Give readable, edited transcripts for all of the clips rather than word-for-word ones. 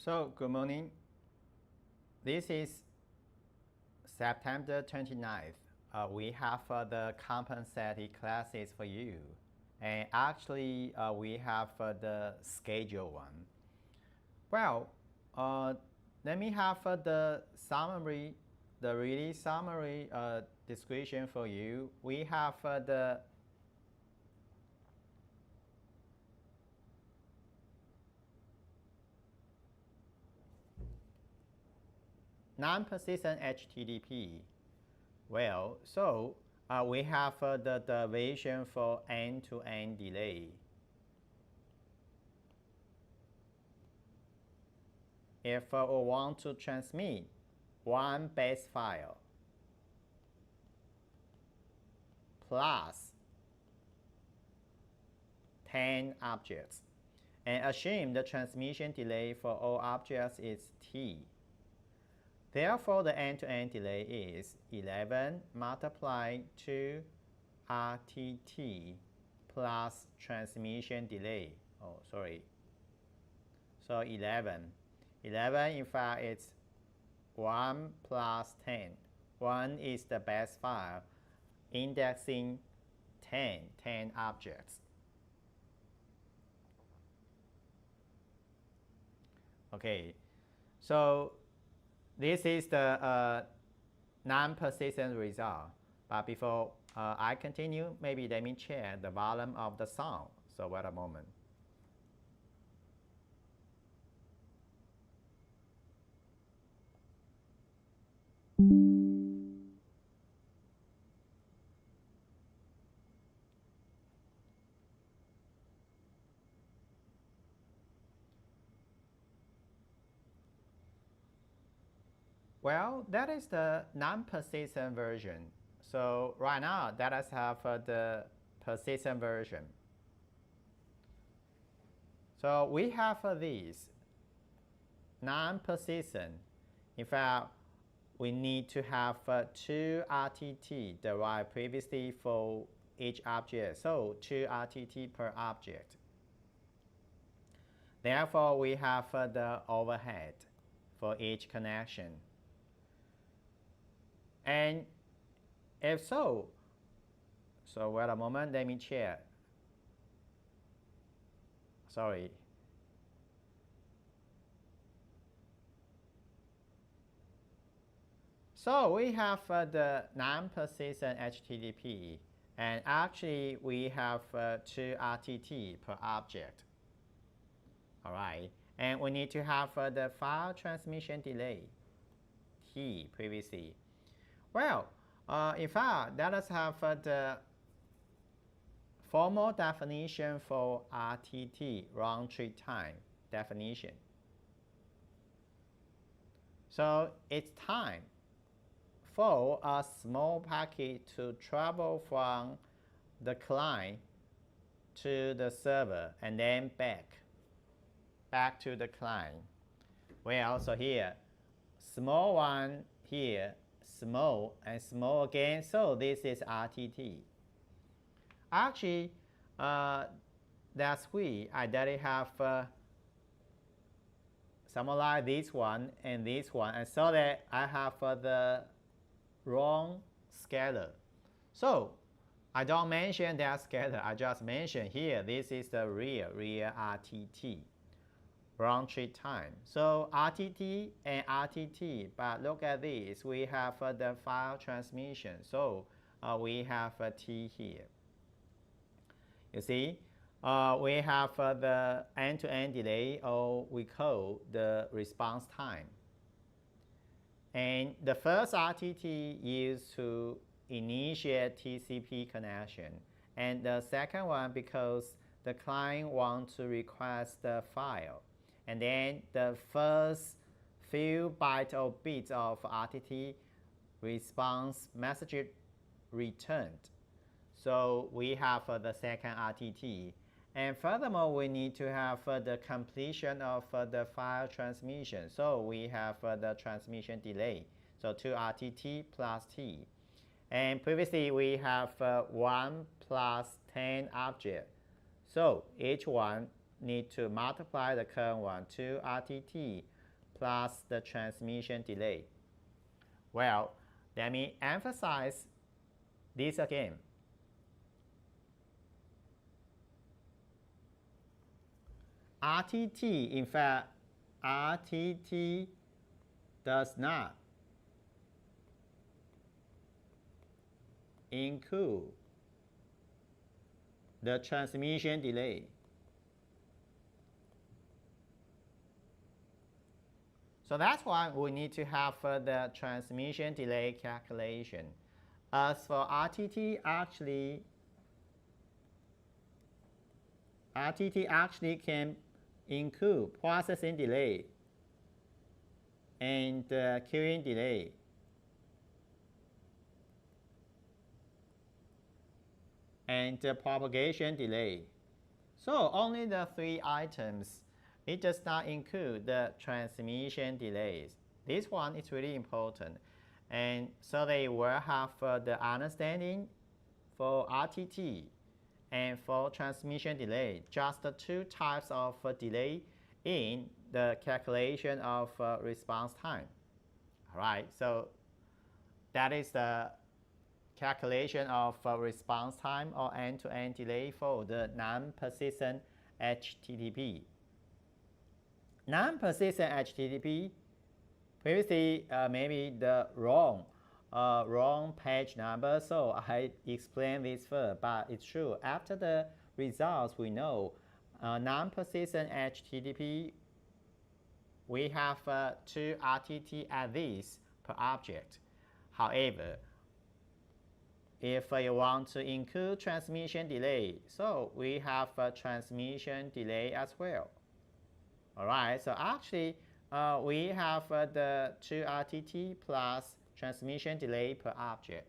So, good morning. This is September 29th. We have the compensated classes for you. And actually, we have the schedule one. Well, let me have the summary, the really summary description for you. We have the non-persistent HTTP. Well, so we have the derivation for end-to-end delay. If we want to transmit one base file plus 10 objects, and assume the transmission delay for all objects is T. Therefore, the end-to-end delay is 11 multiplied 2 RTT plus transmission delay. Oh, sorry. So 11. 11, in fact, it's 1 plus 10. 1 is the base file, indexing 10 objects. Okay, so this is the non-persistent result. But before I continue, maybe let me check the volume of the sound. So wait a moment. Well, that is the non-persistent version. So right now, let us have the persistent version. So we have these non-persistent. In fact, we need to have 2 RTT derived previously for each object. So 2 RTT per object. Therefore, we have the overhead for each connection. And if so wait a moment, let me check. Sorry. So we have the non-persistent HTTP, and actually we have 2 RTT per object. All right, and we need to have the file transmission delay, T previously. Well, in fact, let us have the formal definition for RTT, round trip time definition. So it's time for a small packet to travel from the client to the server and then back to the client. Well, so here, small one here, small and small again, so this is RTT. Actually, that's we already have something like this one, and so that I have the wrong scalar. So I don't mention that scalar, I just mention here, this is the real RTT. Round trip time. So RTT and RTT, but look at this, we have the file transmission. So we have a T here. You see, we have the end-to-end delay, or we call the response time. And the first RTT used to initiate TCP connection, and the second one because the client wants to request the file. And then the first few bytes or bits of RTT response message returned. So we have the second RTT. And furthermore, we need to have the completion of the file transmission. So we have the transmission delay. So 2 RTT plus T. And previously, we have 1 plus 10 objects. So each one need to multiply the current one to RTT plus the transmission delay. Well, let me emphasize this again. RTT, in fact, RTT does not include the transmission delay. So that's why we need to have the transmission delay calculation. As for RTT actually can include processing delay and queuing delay. And propagation delay. So only the 3 items. It does not include the transmission delays. This one is really important. And so they will have the understanding for RTT and for transmission delay, just the 2 types of delay in the calculation of response time. All right, so that is the calculation of response time or end-to-end delay for the non-persistent HTTP. Non-persistent HTTP, previously maybe the wrong page number, so I explained this first, but it's true. After the results, we know non-persistent HTTP, we have 2 RTT at least per object. However, if you want to include transmission delay, so we have a transmission delay as well. All right, so actually we have the 2 RTT plus transmission delay per object.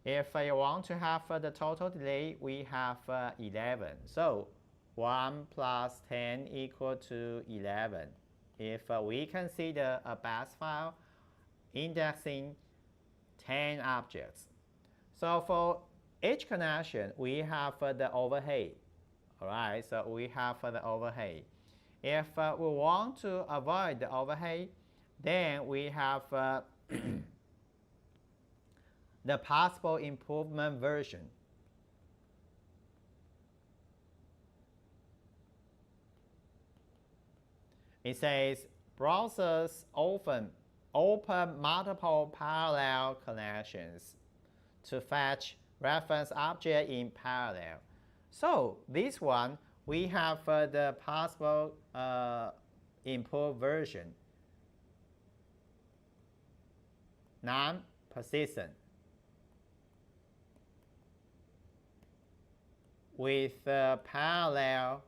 If you want to have the total delay, we have 11. So 1 plus 10 equal to 11. If we consider a batch file indexing 10 objects. So for each connection, we have the overhead. All right, so we have the overhead. If we want to avoid the overhead, then we have the possible improvement version. It says browsers often open multiple parallel connections to fetch reference object in parallel. So this one, we have the possible improved version, non-persistent, with parallel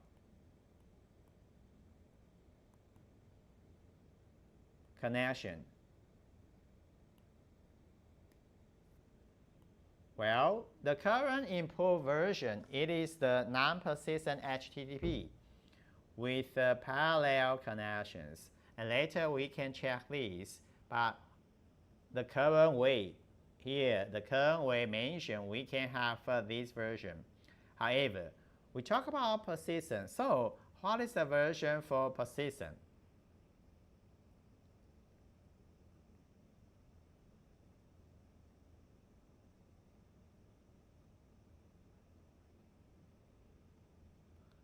connection. Well, the current improved version, it is the non-persistent HTTP with parallel connections. And later we can check this, but the current way here, the current way mentioned, we can have this version. However, we talk about persistent. So what is the version for persistent?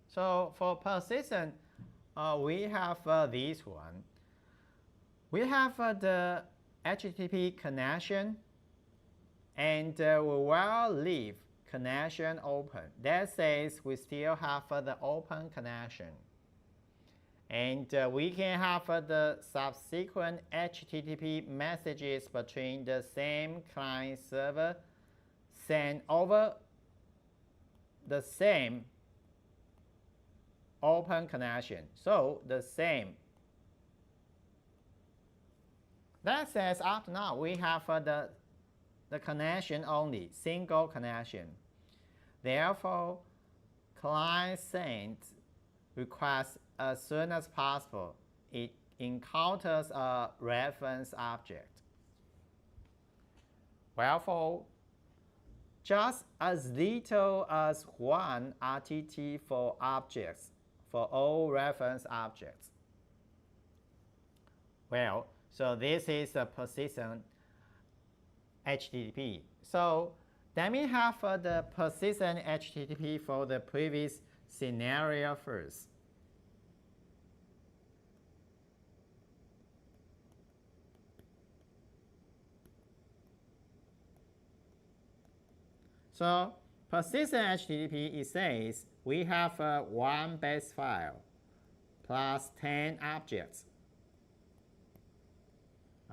So for persistent, we have this one. We have the HTTP connection, and we will leave connection open. That says we still have the open connection. And we can have the subsequent HTTP messages between the same client server sent over the same open connection. So the same. That says up to now we have the connection only, single connection. Therefore, client sends request as soon as possible. It encounters a reference object. Wherefore, just as little as 1 RTT for objects for all reference objects. Well, so this is a persistent HTTP. So let me have the persistent HTTP for the previous scenario first. So persistent HTTP, it says we have one base file plus 10 objects.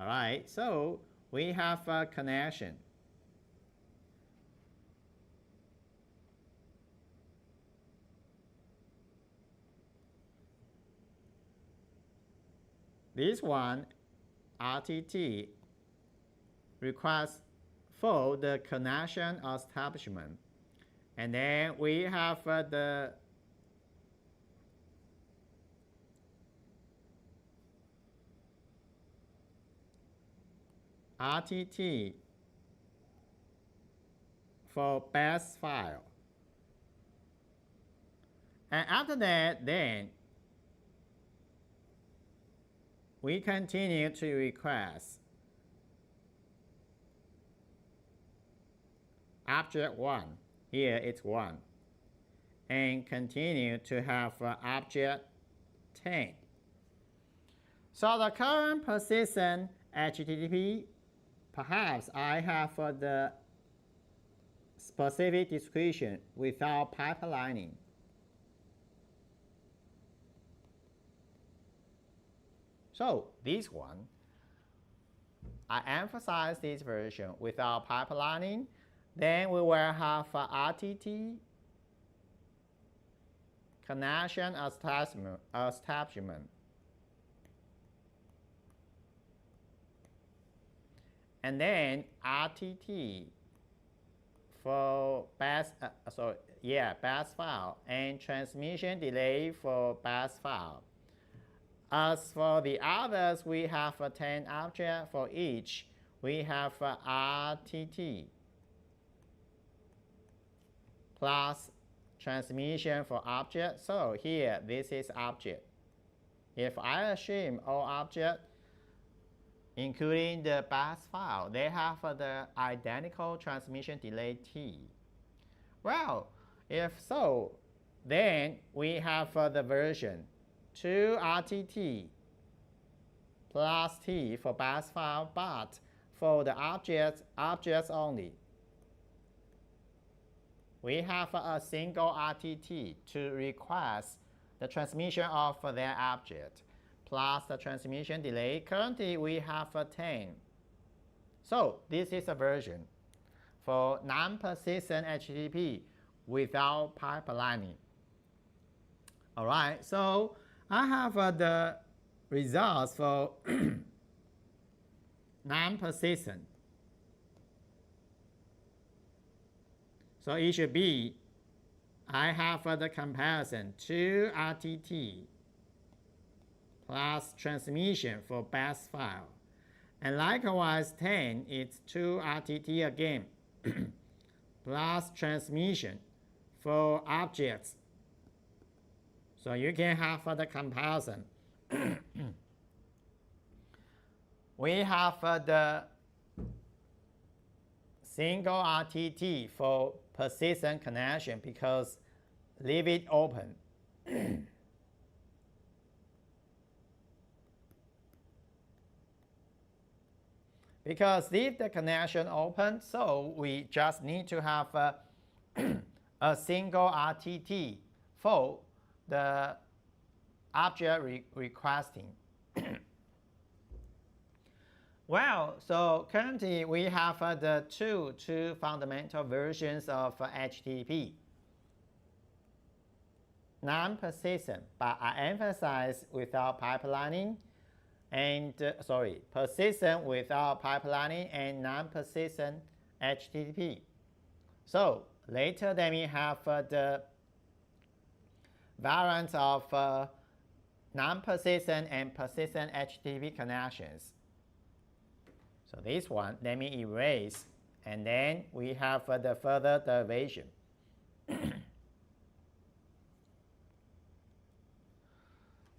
All right, so we have a connection. This one, RTT, requires for the connection establishment. And then we have the RTT for base file. And after that, then we continue to request object 1, here it's 1, and continue to have object 10. So the current persistent HTTP, perhaps I have the specific description without pipelining. So this one, I emphasize this version without pipelining. Then we will have RTT connection establishment. And then RTT for base file and transmission delay for base file. As for the others, we have 10 objects for each. We have RTT plus transmission for object. So here, this is object. If I assume all objects, including the base file, they have the identical transmission delay T. Well, if so, then we have the version 2 RTT plus T for base file, but for the objects only. We have a single RTT to request the transmission of their object plus the transmission delay. Currently, we have 10. So this is a version for non-persistent HTTP without pipelining. All right, so I have the results for non-persistent. So it should be, I have the comparison 2 RTT plus transmission for base file. And likewise 10, it's 2 RTT again plus transmission for objects. So you can have the comparison. We have the single RTT for persistent connection because leave it open. Because leave the connection open, so we just need to have a single RTT for the object requesting. Well, so currently we have the two fundamental versions of HTTP. Non-persistent, but I emphasize without pipelining, and persistent without pipelining and non-persistent HTTP. So later then we have the variants of non-persistent and persistent HTTP connections. So this one, let me erase, and then we have the further derivation.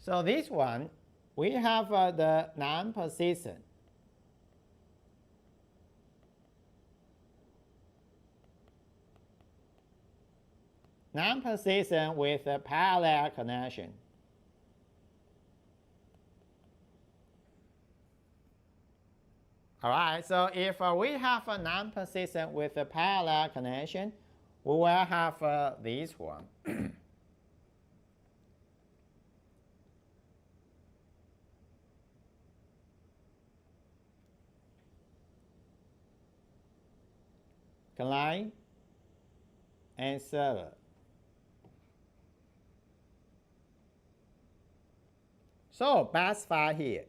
So this one, we have the non-persistent. Non-persistent with a parallel connection. All right, so if we have a non-persistent with a parallel connection, we will have this one. Client and server. So batch file here.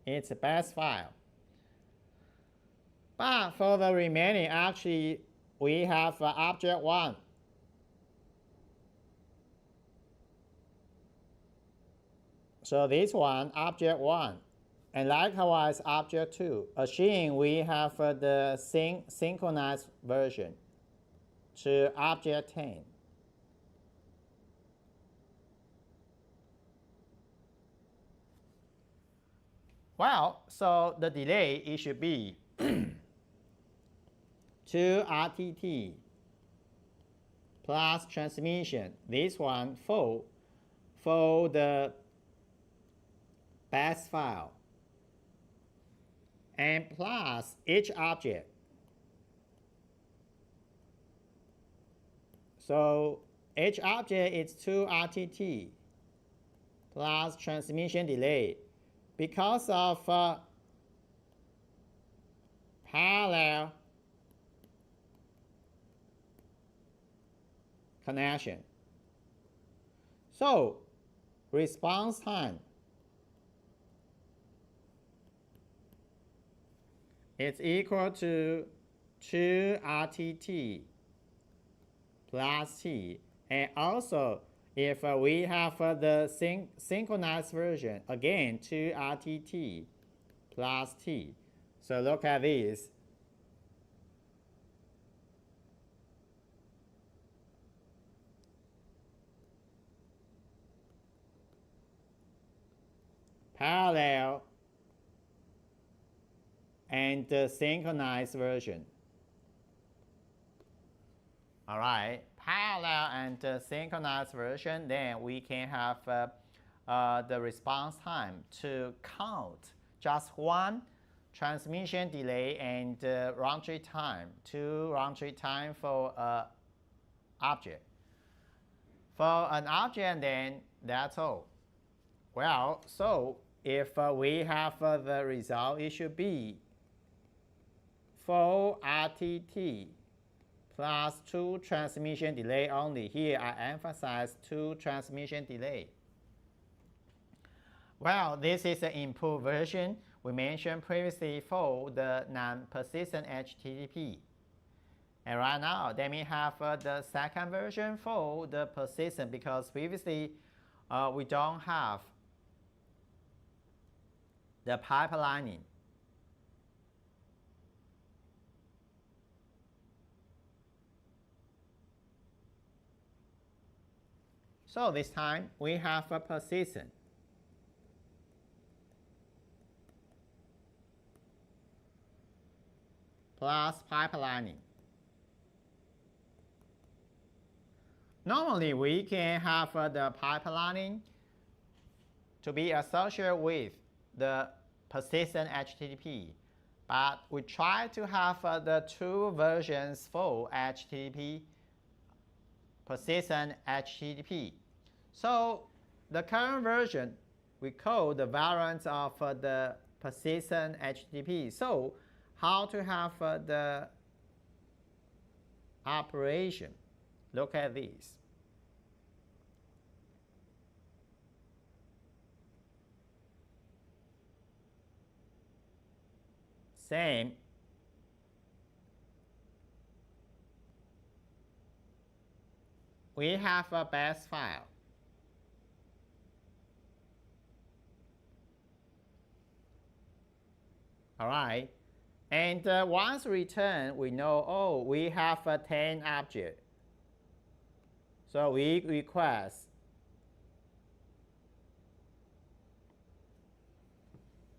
It's a batch file. But for the remaining, actually, we have object 1. So this one, object 1. And likewise, object 2. Assuming we have the synchronized version to object 10. Well, so the delay, it should be 2 RTT plus transmission. This one for the batch file. And plus each object. So each object is 2 RTT plus transmission delay because of parallel connection. So response time is equal to 2 RTT plus T. And also, if we have the synchronized version, again, 2 RTT plus T. So look at this. Parallel and the synchronized version. All right, parallel and the synchronized version, then we can have the response time to count just one transmission delay and round trip time, 2 round trip time for an object. For an object, then that's all. Well, so if we have the result, it should be 4 RTT plus 2 transmission delay only. Here I emphasize 2 transmission delay. Well, this is the improved version we mentioned previously for the non-persistent HTTP. And right now, let me have the second version for the persistent, because previously we don't have the pipelining. So this time we have a persistent. Plus pipelining. Normally we can have the pipelining to be associated with the persistent HTTP, but we try to have the 2 versions for HTTP, persistent HTTP. So the current version we call the variant of the persistent HTTP. So how to have the operation? Look at this. Same. We have a batch file. All right. And once returned, we know, oh, we have 10 objects. So we request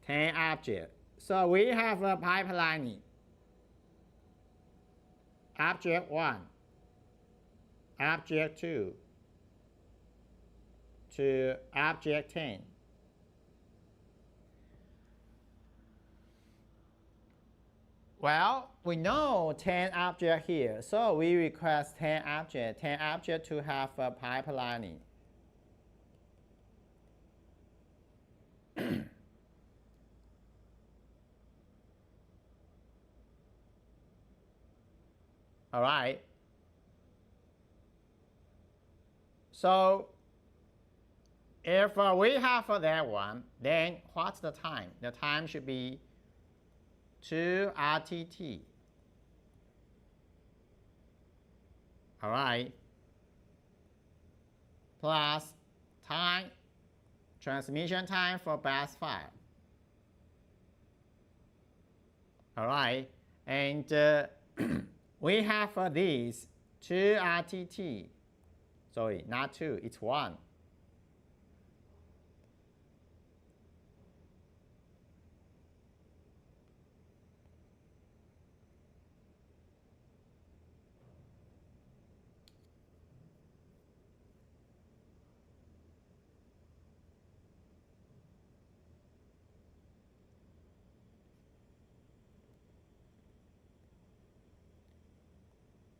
10 objects. So we have a pipelining. Object 1, object 2, to object 10. Well, we know 10 objects here, so we request 10 objects to have a pipelining. All right. So if we have that one, then what's the time? The time should be 2 RTT. All right. Plus time, transmission time for batch file. All right. And we have these 2 RTT. Sorry, not 2, it's 1.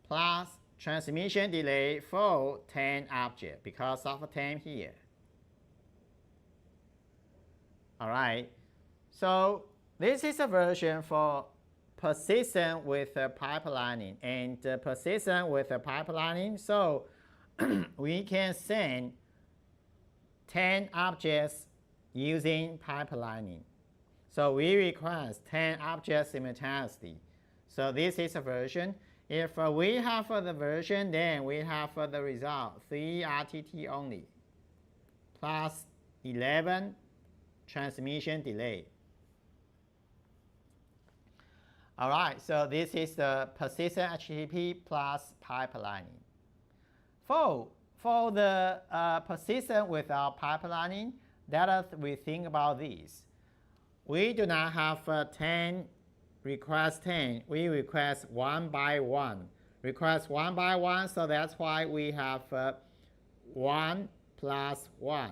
Plus transmission delay for 10 objects because of 10 here. All right. So this is a version for persistent with pipelining and persistent with pipelining. So we can send 10 objects using pipelining. So we request 10 objects simultaneously. So this is a version. If we have the version, then we have the result 3 RTT only plus 11 transmission delay. All right, so this is the persistent HTTP plus pipelining. For the persistent without pipelining, let us rethink about this. We do not have 10 request 10, we request 1 by 1. Request 1 by 1, so that's why we have 1 plus 1.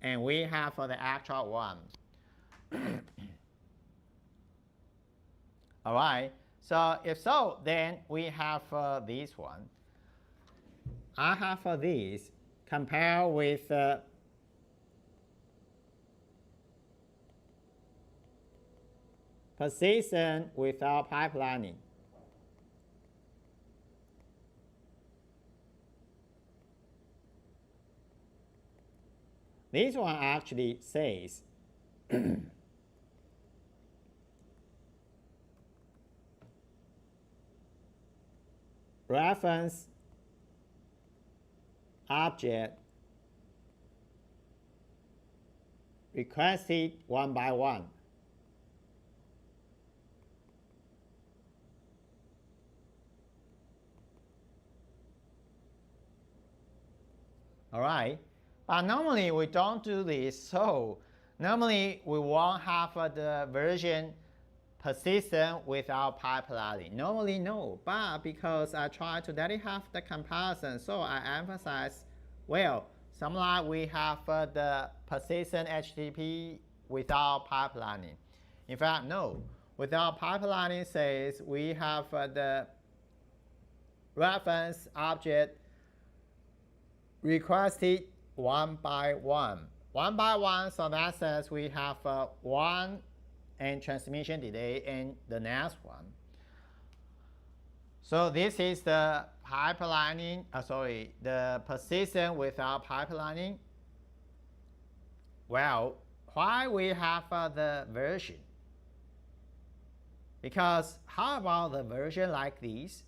And we have the actual 1. All right, so if so, then we have this one. I have this compare with persistent without pipelining. This one actually says reference object requested 1 by 1. All right, but normally we don't do this. So normally we won't have the version persistent without pipelining. Normally no, but because I try to let it have the comparison, so I emphasize, well, sometimes we have the persistent HTTP without pipelining. In fact, no, without pipelining says we have the reference object requested 1 by 1. 1 by 1, so that says we have 1 and transmission delay and the next one. So this is the pipelining, the persistent without pipelining. Well, why we have the version? Because how about the version like this?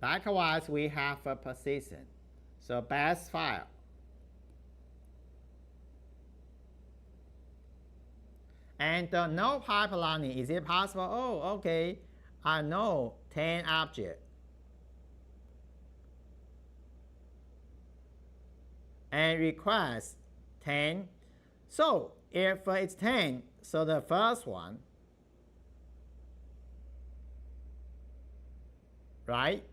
Likewise, we have a persistent. So batch file. And no pipelining. Is it possible? Oh, okay. I know 10 objects. And request 10. So if it's 10, so the first one, right?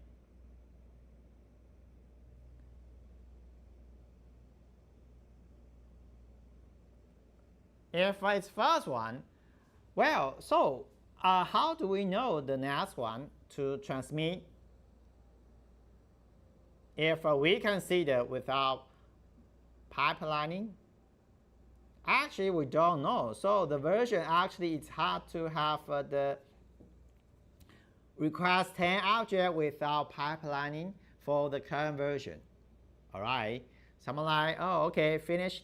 If it's first one, well, so how do we know the next one to transmit? If we consider without pipelining, actually we don't know. So the version actually it's hard to have the request 10 object without pipelining for the current version. All right, someone like, oh, okay, finish.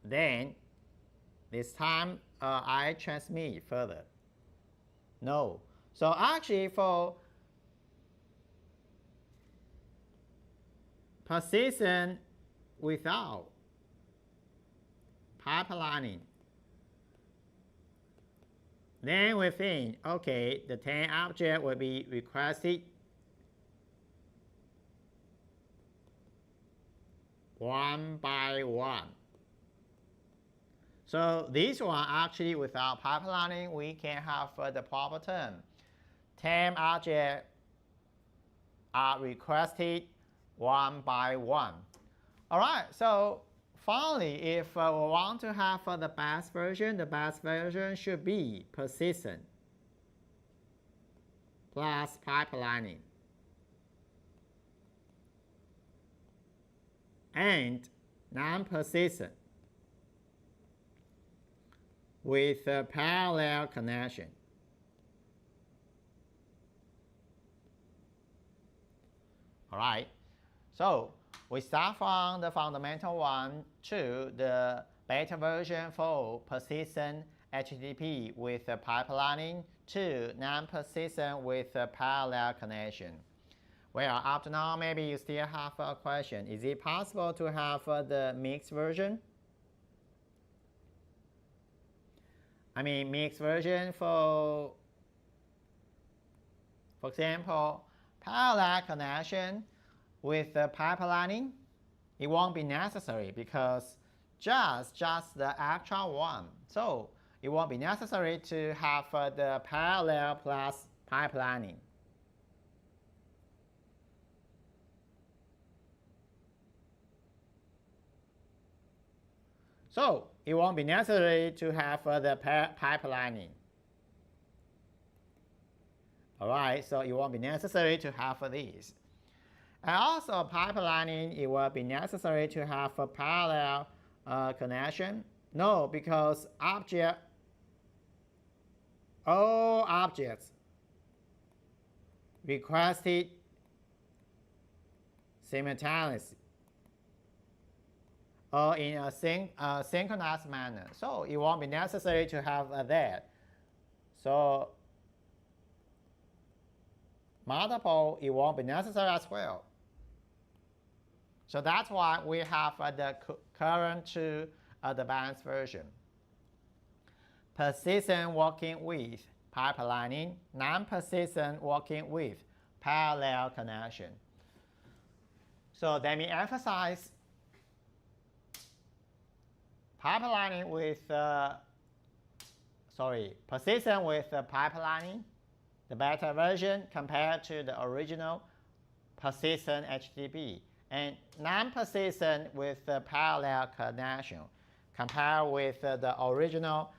Then this time I transmit further. No. So actually for persistent without pipelining, then we think, okay, the 10 object will be requested one by one. So this one actually without pipelining, we can have the proper term. 10 objects are requested one by one. All right, so finally, if we want to have the best version should be persistent plus pipelining and non-persistent with a parallel connection. All right, so we start from the fundamental one to the beta version for persistent HTTP with a pipelining to non-persistent with a parallel connection. Well, up to now, maybe you still have a question. Is it possible to have the mixed version? I mean, mixed version for example, parallel connection with the pipelining, it won't be necessary because just the actual one. So it won't be necessary to have the parallel plus pipelining. So it won't be necessary to have the pipelining. All right, so it won't be necessary to have these. And also pipelining, it will be necessary to have a parallel connection. No, because all objects requested simultaneously or in a synchronous manner. So it won't be necessary to have that. So multiple, it won't be necessary as well. So that's why we have the current to advanced version. Persistent working with pipelining, non-persistent working with parallel connection. So let me emphasize pipelining with, persistent with pipelining, the beta version compared to the original persistent HTTP, and non-persistent with the parallel connection compared with the original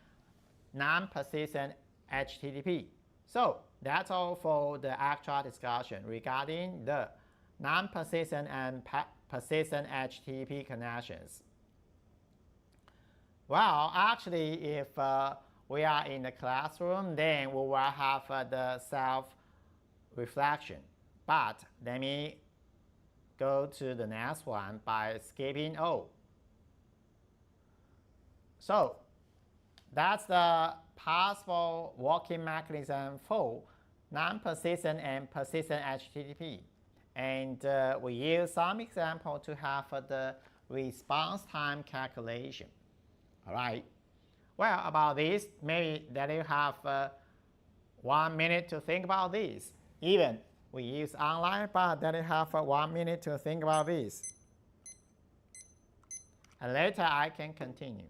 non-persistent HTTP. So that's all for the actual discussion regarding the non-persistent and persistent HTTP connections. Well, actually, if we are in the classroom, then we will have the self-reflection. But let me go to the next one by skipping O. So that's the possible working mechanism for non-persistent and persistent HTTP. And we use some example to have the response time calculation. All right. Well, about this, maybe that you have 1 minute to think about this. Even we use online, but that you have 1 minute to think about this. And later I can continue.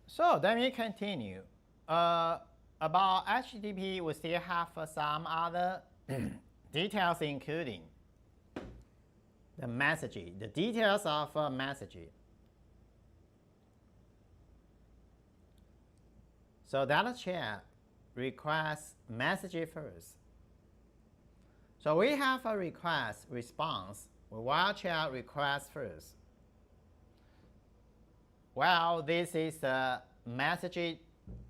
So let me continue. About HTTP, we still have some other details, including the messaging, the details of messaging. So that chat requests message first. So we have a request response. We will chat request first. Well, this is a message.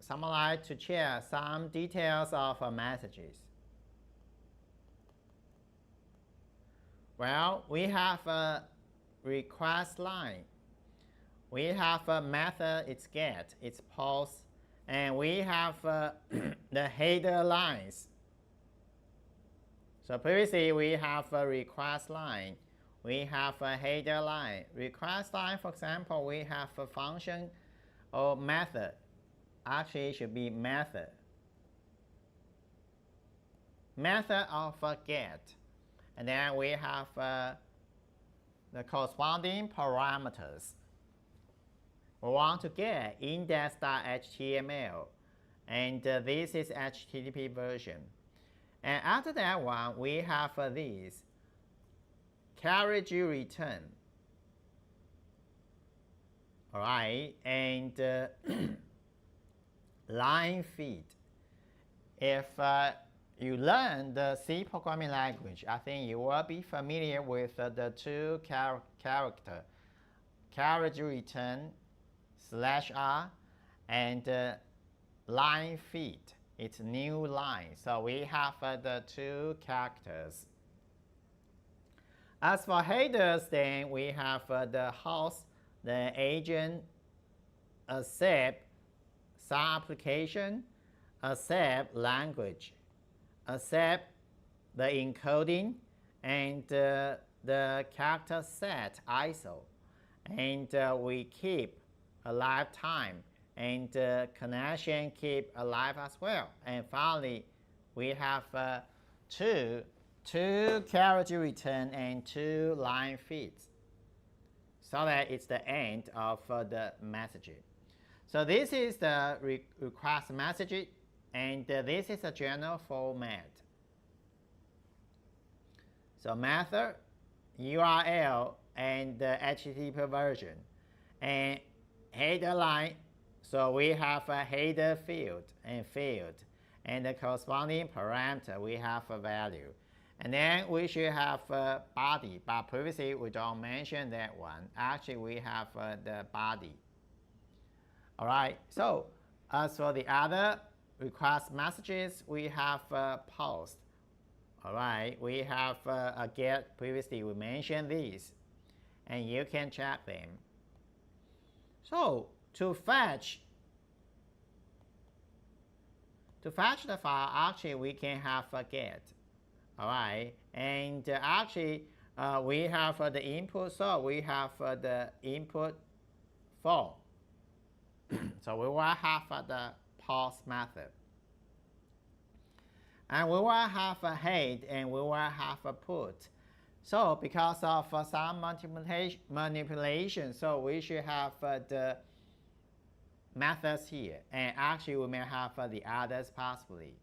Someone like to share some details of messages. Well, we have a request line. We have a method, it's get, it's post, and we have the header lines. So previously we have a request line. We have a header line. Request line, for example, we have a function or method. Actually, it should be method. Method of a get. And then we have the corresponding parameters. We want to get index.html. And this is HTTP version. And after that one, we have these. Carriage return. All right, and line feed. If you learn the C programming language, I think you will be familiar with the two character, carriage return /r and line feed. It's new line. So we have the two characters. As for headers, then we have the host, the agent, accept some application, accept language, accept the encoding, and the character set ISO. And we keep alive time, and connection keep alive as well. And finally, we have two carriage return and two line feeds, so that it's the end of the messaging. So this is the request message, and this is a general format. So method, URL, and the HTTP version, and header line. So we have a header field, and the corresponding parameter we have a value. And then we should have a body, but previously we don't mention that one. Actually, we have the body. All right, so as for the other request messages, we have post. All right, we have a get. Previously we mentioned these, and you can check them. So to fetch the file, actually we can have a get. All right, and actually we have the input, so we have the input form. So we will have the post method, and we will have a head, and we will have a put. So because of some manipulation, so we should have the methods here, and actually we may have the others possibly.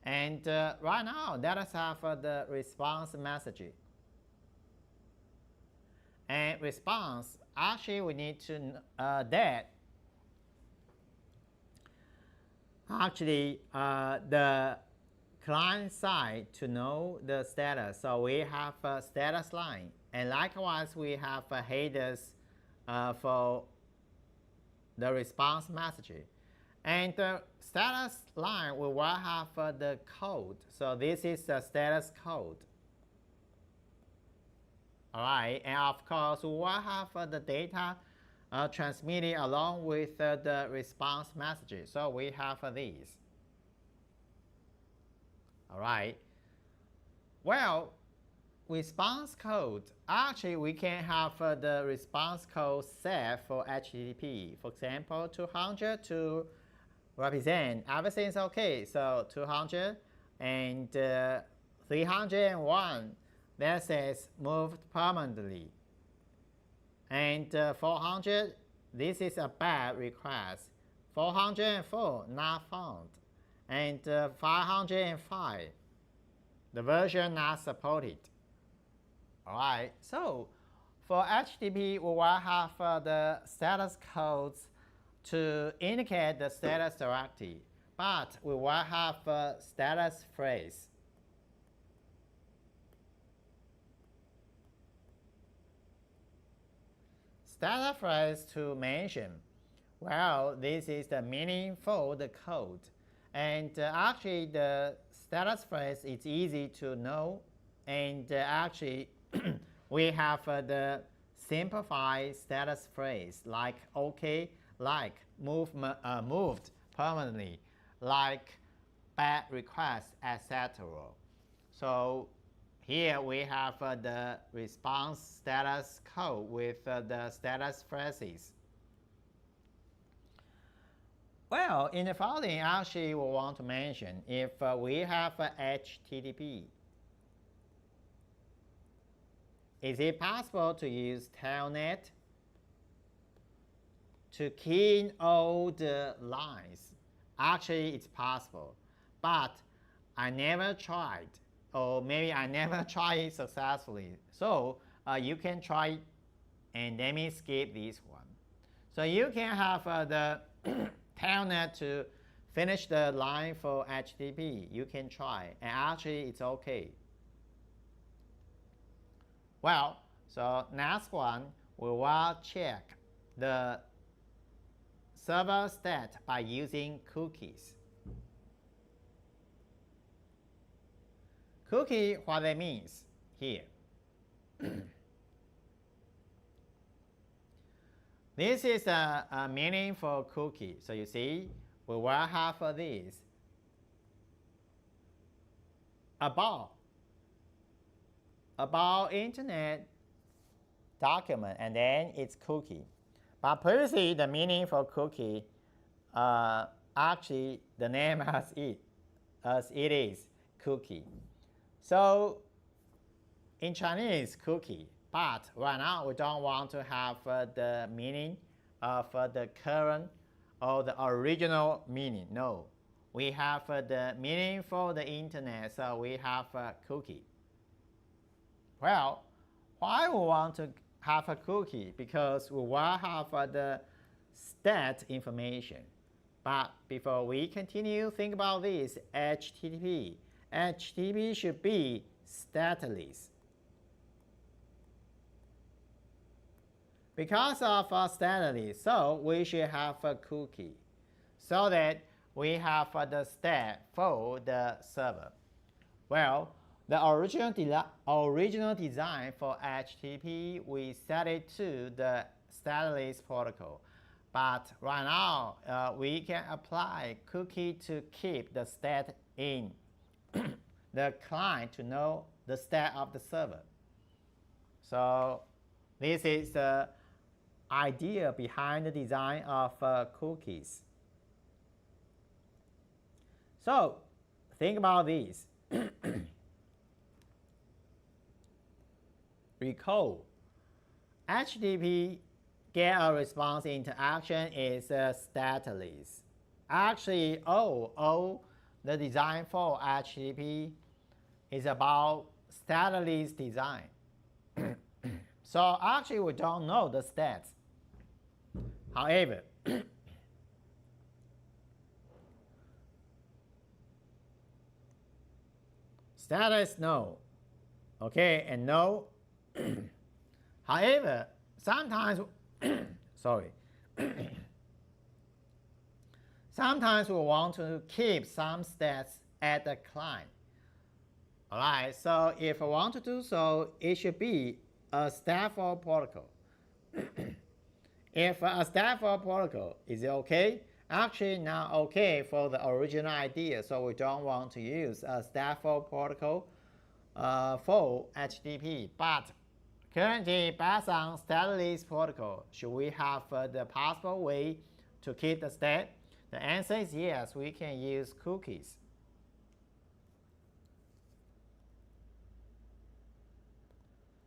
And right now, let us have the response message. And response, actually we need to that actually the client side to know the status. So we have a status line, and likewise we have headers for the response message. And the status line we will have the code. So this is the status code. All right, and of course we will have the data transmitted along with the response messages. So we have these. All right. Well, response code, actually we can have the response code set for HTTP. For example, 200 to represent everything's okay. So 200 and 301 that says moved permanently. And 400, this is a bad request. 404 not found. And 505, the version not supported. All right, so for HTTP, we will have the status codes to indicate the status directory, but we will have a status phrase. Status phrase to mention, well, this is the meaning for the code. And actually, the status phrase is easy to know. And actually, we have the simplified status phrase like OK, like moved permanently, like bad request, etc. So here we have the response status code with the status phrases. Well, in the following, actually, we want to mention if we have HTTP, is it possible to use Telnet to key in all the lines? Actually, it's possible, but I never tried, or maybe I never tried it successfully. So you can try it, and let me skip this one. So you can have the Telnet to finish the line for HTTP. You can try, and actually it's okay. Well, so next one, we will check the server state by using cookies. Cookie, what that means here. This is a meaning for cookie. So you see, we will have this about internet document, and then it's cookie. But previously, the meaning for cookie, actually the name as it is cookie. So in Chinese, cookie. But right now, we don't want to have the meaning of the current or the original meaning. No, we have the meaning for the internet, so we have cookie. Well, why we want to have a cookie? Because we will have the stat information. But before we continue, think about this, HTTP. HTTP should be stateless. Because of stateless, so we should have a cookie so that we have the stat for the server. Well, the original design for HTTP, we set it to the stateless protocol. But right now, we can apply cookie to keep the state in the client to know the state of the server. So this is the idea behind the design of cookies. So think about this. recall, HTTP get a response interaction is stateless. Actually, all the design for HTTP is about stateless design. So actually, we don't know the stats. However, status no, okay, and no. However, sometimes, sorry, sometimes we want to keep some stats at the client. All right, so if I want to do so, it should be a stateful protocol. If a stateful protocol is okay, actually not okay for the original idea, so we don't want to use a stateful protocol for HTTP. But currently, based on stateless protocol, should we have the possible way to keep the state? The answer is yes, we can use cookies.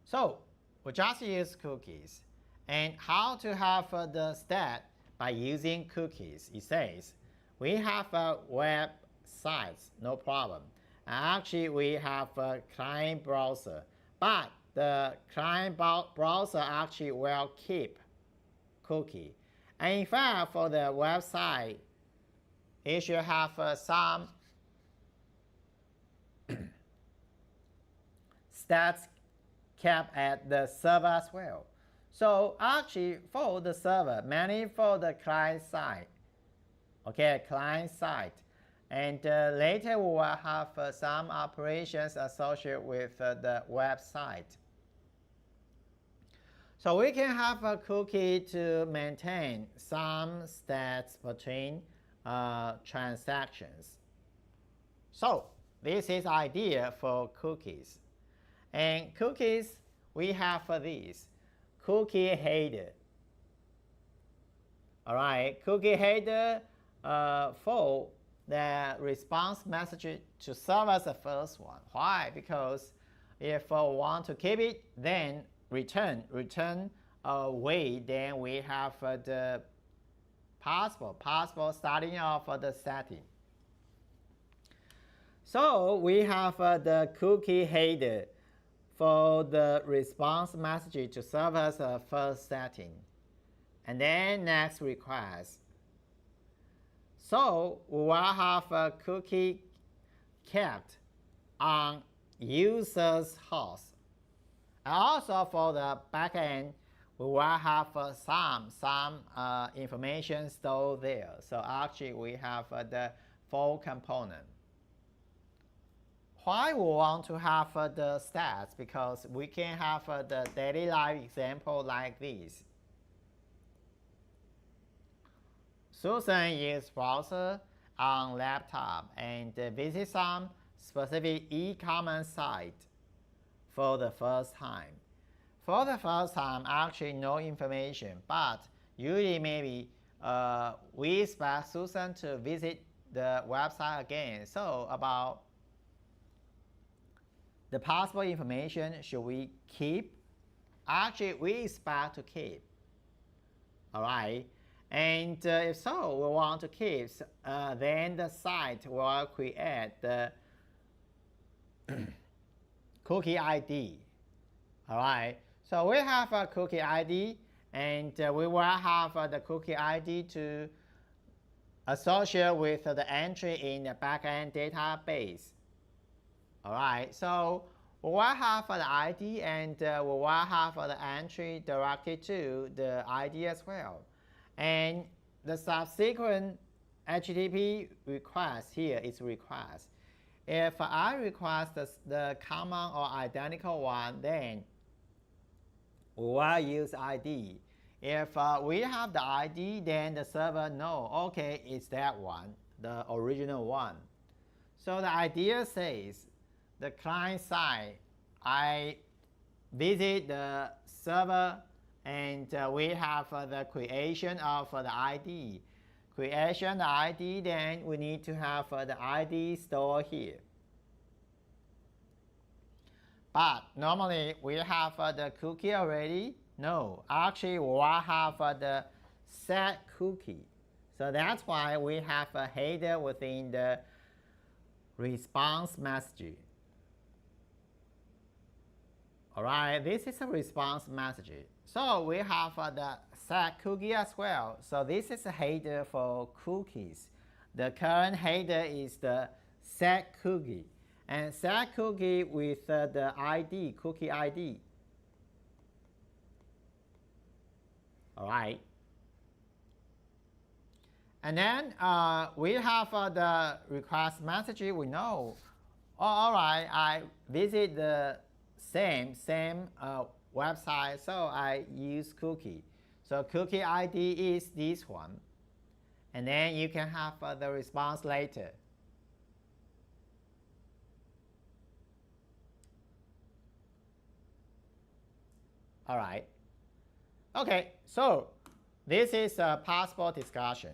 So we just use cookies. And how to have the stat by using cookies? It says we have a website, no problem. Actually, we have a client browser, but the client browser actually will keep cookie. And in fact, for the website, it should have some stats kept at the server as well. So actually, for the server, mainly for the client side, okay, client side, and later we will have some operations associated with the website. So we can have a cookie to maintain some stats between transactions. So this is idea for cookies. And cookies, we have these. Cookie header. All right, cookie header for the response message to serve as the first one. Why? Because if I want to keep it, then return away, then we have the possible starting off of the setting. So we have the cookie header for the response message to serve as a first setting, and then next request. So we will have a cookie kept on user's host. And also for the backend, we will have some information stored there. So actually we have the full component. Why we want to have the stats? Because we can have the daily life example like this. Susan uses browser on laptop and visit some specific e-commerce site for the first time. For the first time, actually no information, but usually maybe we expect Susan to visit the website again. So about the possible information, should we keep? Actually, we expect to keep. All right. And if so, we want to keep, then the site will create the cookie ID. All right. So we have a cookie ID, and we will have the cookie ID to associate with the entry in the backend database. All right, so we will have the ID, and we will have the entry directed to the ID as well. And the subsequent HTTP request here is request. If I request the common or identical one, then we will use ID. If we have the ID, then the server knows, okay, it's that one, the original one. So the idea says, the client side, I visit the server, and we have the creation of the ID. Creation the ID, then we need to have the ID stored here. But normally we have the cookie already. No, actually we have the set cookie. So that's why we have a header within the response message. Alright, this is a response message. So we have the set cookie as well. So this is a header for cookies. The current header is the set cookie. And set cookie with the ID, cookie ID. Alright. And then we have the request message. We know, oh, alright, I visit the same website, so I use cookie. So cookie ID is this one. And then you can have the response later. Alright. Okay, so this is a possible discussion.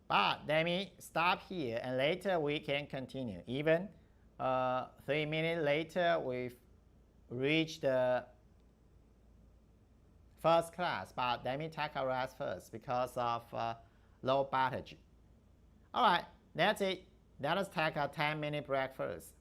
But let me stop here and later we can continue. Even 3 minutes later, we've reached the first class. But let me take a rest first because of low battery. Alright, that's it. Let us take a 10-minute break first.